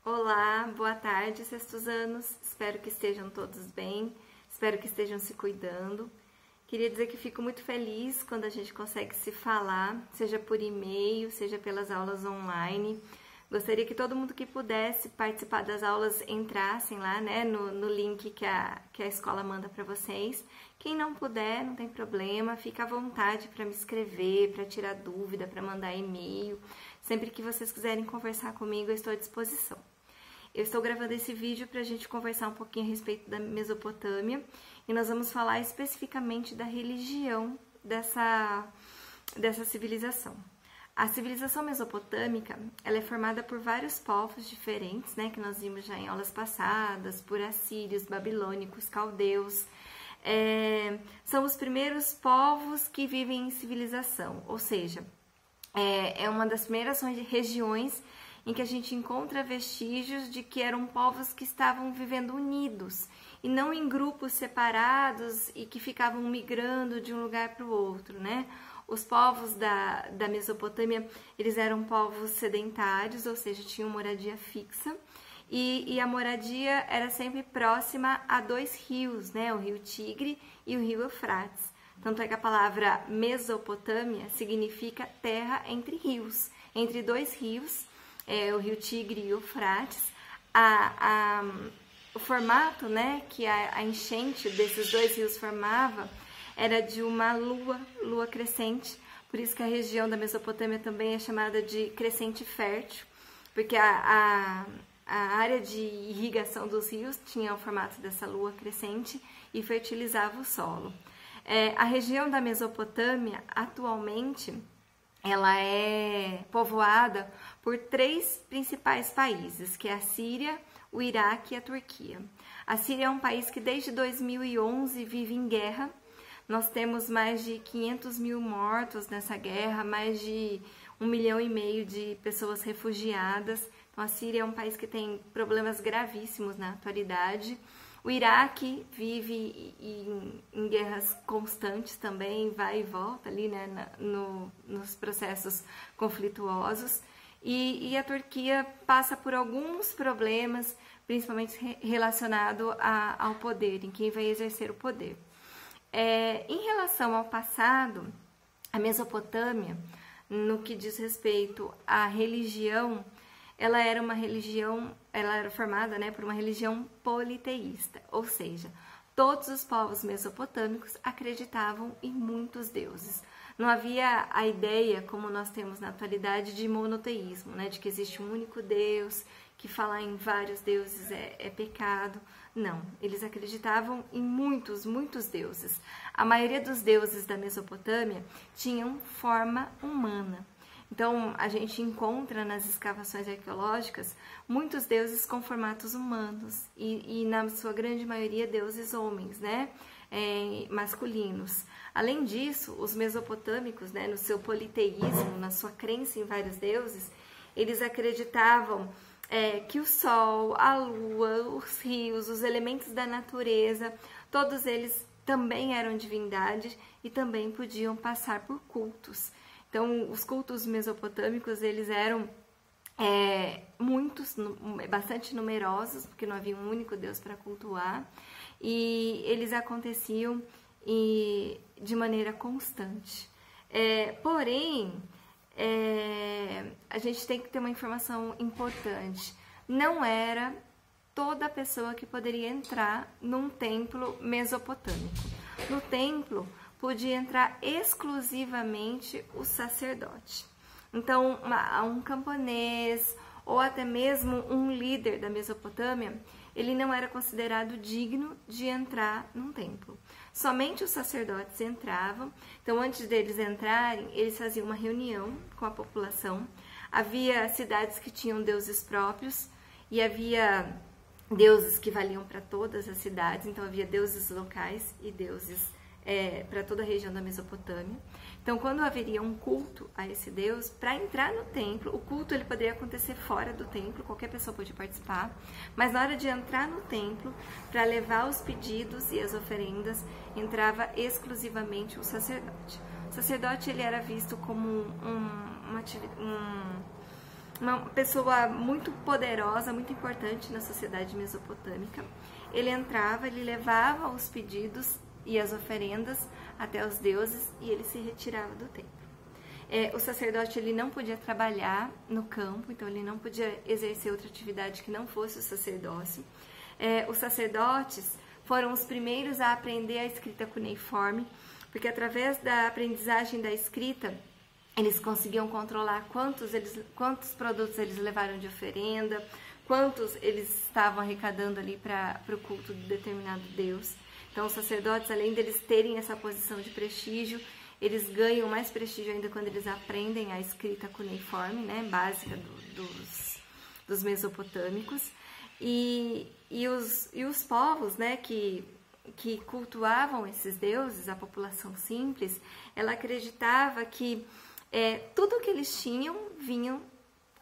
Olá, boa tarde, sestuzanos. Espero que estejam todos bem, espero que estejam se cuidando. Queria dizer que fico muito feliz quando a gente consegue se falar, seja por e-mail, seja pelas aulas online. Gostaria que todo mundo que pudesse participar das aulas entrassem lá, né, no link que a escola manda para vocês. Quem não puder, não tem problema, fica à vontade para me escrever, para tirar dúvida, para mandar e-mail. Sempre que vocês quiserem conversar comigo, eu estou à disposição. Eu estou gravando esse vídeo para a gente conversar um pouquinho a respeito da Mesopotâmia e nós vamos falar especificamente da religião dessa civilização. A civilização mesopotâmica, ela é formada por vários povos diferentes, né, que nós vimos já em aulas passadas, por assírios, babilônicos, caldeus. São os primeiros povos que vivem em civilização, ou seja, é uma das primeiras regiões em que a gente encontra vestígios de que eram povos que estavam vivendo unidos e não em grupos separados e que ficavam migrando de um lugar para o outro, né? Os povos da Mesopotâmia, eles eram povos sedentários, ou seja, tinham moradia fixa e a moradia era sempre próxima a dois rios, né? O rio Tigre e o rio Eufrates. Tanto é que a palavra Mesopotâmia significa terra entre rios, entre dois rios, o rio Tigre e o Eufrates. O formato, né, que a enchente desses dois rios formava era de uma lua crescente, por isso que a região da Mesopotâmia também é chamada de crescente fértil, porque a área de irrigação dos rios tinha o formato dessa lua crescente e fertilizava o solo. A região da Mesopotâmia, atualmente, ela é povoada por três principais países, que é a Síria, o Iraque e a Turquia. A Síria é um país que desde 2011 vive em guerra. Nós temos mais de 500 mil mortos nessa guerra, mais de 1,5 milhão de pessoas refugiadas. Então, a Síria é um país que tem problemas gravíssimos na atualidade. O Iraque vive em guerras constantes também, vai e volta ali, né, nos processos conflituosos. E a Turquia passa por alguns problemas, principalmente relacionado ao poder, em quem vai exercer o poder. Em relação ao passado, a Mesopotâmia, no que diz respeito à religião, ela era formada, né, por uma religião politeísta, ou seja, todos os povos mesopotâmicos acreditavam em muitos deuses. Não havia a ideia, como nós temos na atualidade, de monoteísmo, né, de que existe um único Deus, que falar em vários deuses é pecado. Não, eles acreditavam em muitos deuses. A maioria dos deuses da Mesopotâmia tinham forma humana. Então, a gente encontra nas escavações arqueológicas muitos deuses com formatos humanos e na sua grande maioria, deuses homens, né? Masculinos. Além disso, os mesopotâmicos, né, no seu politeísmo, na sua crença em vários deuses, eles acreditavam que o sol, a lua, os rios, os elementos da natureza, todos eles também eram divindades e também podiam passar por cultos. Então, os cultos mesopotâmicos, eles eram bastante numerosos, porque não havia um único Deus para cultuar, e eles aconteciam de maneira constante. Porém, a gente tem que ter uma informação importante. Não era toda pessoa que poderia entrar num templo mesopotâmico. No templo, podia entrar exclusivamente o sacerdote. Então, um camponês ou até mesmo um líder da Mesopotâmia, ele não era considerado digno de entrar num templo. Somente os sacerdotes entravam. Então, antes deles entrarem, eles faziam uma reunião com a população. Havia cidades que tinham deuses próprios e havia deuses que valiam para todas as cidades. Então, havia deuses locais e deuses para toda a região da Mesopotâmia. Então, quando haveria um culto a esse Deus, para entrar no templo, o culto ele poderia acontecer fora do templo, qualquer pessoa podia participar, mas na hora de entrar no templo, para levar os pedidos e as oferendas, entrava exclusivamente o sacerdote. O sacerdote ele era visto como uma pessoa muito poderosa, muito importante na sociedade mesopotâmica. Ele entrava, ele levava os pedidos e as oferendas até os deuses e ele se retirava do templo. O sacerdote ele não podia trabalhar no campo, então ele não podia exercer outra atividade que não fosse o sacerdócio. Os sacerdotes foram os primeiros a aprender a escrita cuneiforme, porque através da aprendizagem da escrita, eles conseguiam controlar quantos produtos eles levaram de oferenda, quantos eles estavam arrecadando ali para o culto de determinado deus. Então, os sacerdotes, além deles terem essa posição de prestígio, eles ganham mais prestígio ainda quando eles aprendem a escrita cuneiforme, né, básica dos mesopotâmicos. E os povos, né, que cultuavam esses deuses, a população simples, ela acreditava que tudo que eles tinham vinham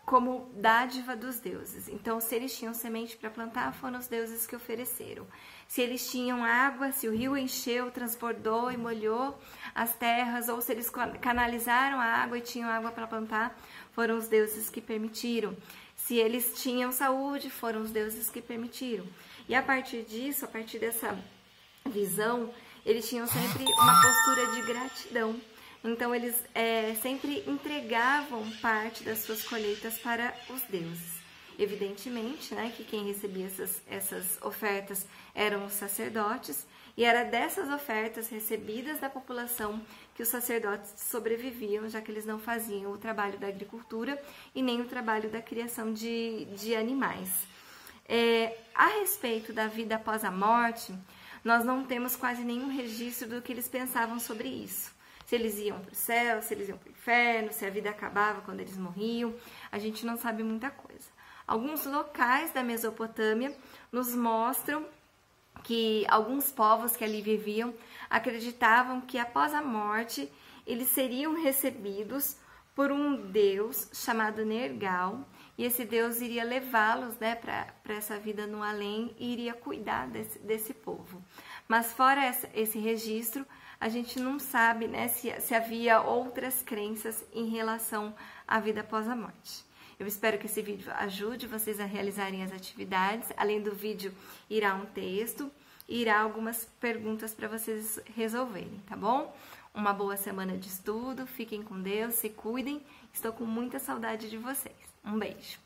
como dádiva dos deuses. Então, se eles tinham semente para plantar, foram os deuses que ofereceram. Se eles tinham água, se o rio encheu, transbordou e molhou as terras, ou se eles canalizaram a água e tinham água para plantar, foram os deuses que permitiram. Se eles tinham saúde, foram os deuses que permitiram. E a partir disso, a partir dessa visão, eles tinham sempre uma postura de gratidão. Então, eles sempre entregavam parte das suas colheitas para os deuses. Evidentemente, né, que quem recebia essas ofertas eram os sacerdotes, e era dessas ofertas recebidas da população que os sacerdotes sobreviviam, já que eles não faziam o trabalho da agricultura e nem o trabalho da criação de animais. A respeito da vida após a morte, nós não temos quase nenhum registro do que eles pensavam sobre isso. Se eles iam para o céu, se eles iam para o inferno, se a vida acabava quando eles morriam, a gente não sabe muita coisa. Alguns locais da Mesopotâmia nos mostram que alguns povos que ali viviam acreditavam que após a morte eles seriam recebidos por um deus chamado Nergal, e esse deus iria levá-los, né, para essa vida no além e iria cuidar desse povo. Mas fora esse registro, a gente não sabe, né, se havia outras crenças em relação à vida após a morte. Eu espero que esse vídeo ajude vocês a realizarem as atividades. Além do vídeo, irá um texto, irá algumas perguntas para vocês resolverem, tá bom? Uma boa semana de estudo, fiquem com Deus, se cuidem. Estou com muita saudade de vocês. Um beijo!